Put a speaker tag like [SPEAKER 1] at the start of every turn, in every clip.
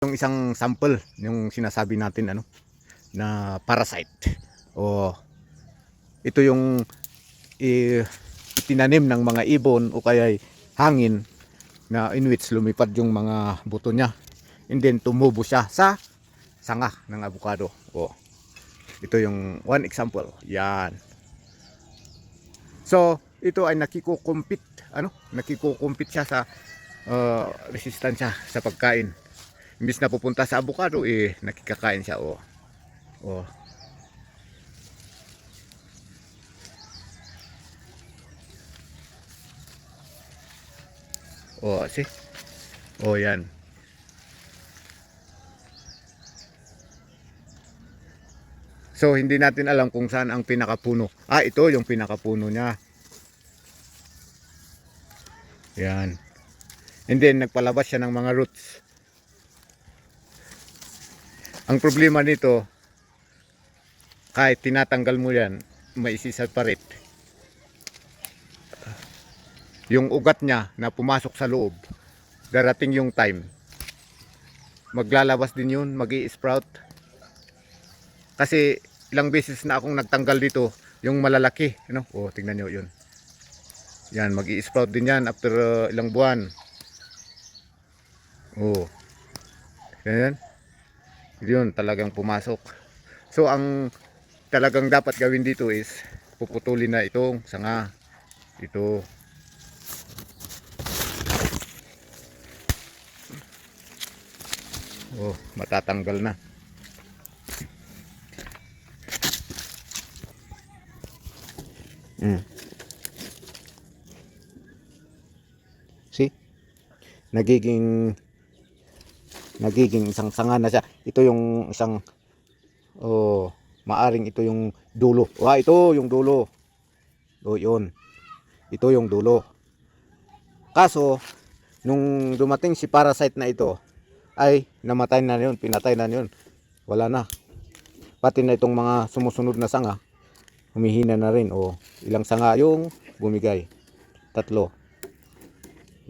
[SPEAKER 1] Yung isang sample, yung sinasabi natin ano, na parasite. O ito yung itinanim ng mga ibon o kaya hangin na in which lumipad yung mga buto niya. And then tumubo siya sa sanga ng avocado. O ito yung one example. Yan. So, ito ay nakikukumpit siya sa resistensya sa pagkain. Imbis na pupunta sa avocado, nakikakain siya. Oh. See? Yan. So, hindi natin alam kung saan ang pinakapuno. Ito yung pinakapuno niya. Yan. And then, nagpalabas siya ng mga roots. Ang problema nito, kahit tinatanggal mo yan, may isiseparate. Yung ugat niya na pumasok sa loob, darating yung time, maglalabas din yun, mag-i-sprout. Kasi ilang beses na akong nagtanggal dito, yung malalaki, tingnan nyo yun. Yan, mag-i-sprout din yan after ilang buwan. Yan. Yun, talagang pumasok. So, ang talagang dapat gawin dito is puputulin na itong sanga. Ito. Matatanggal na. See? Nagiging isang sanga na siya. Ito yung isang maaring ito yung dulo. Ito yung dulo. Yun. Ito yung dulo. Kaso nung dumating si parasite na ito, ay namatay na yun, pinatay na yun. Wala na. Pati na itong mga sumusunod na sanga, humihina na rin. Ilang sanga yung bumigay? 3.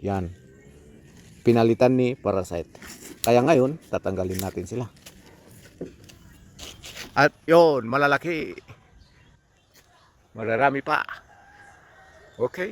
[SPEAKER 1] Yan. Pinalitan ni parasite. Kaya ngayon, tatanggalin natin sila. At yun, malalaki. Mararami pa. Okay.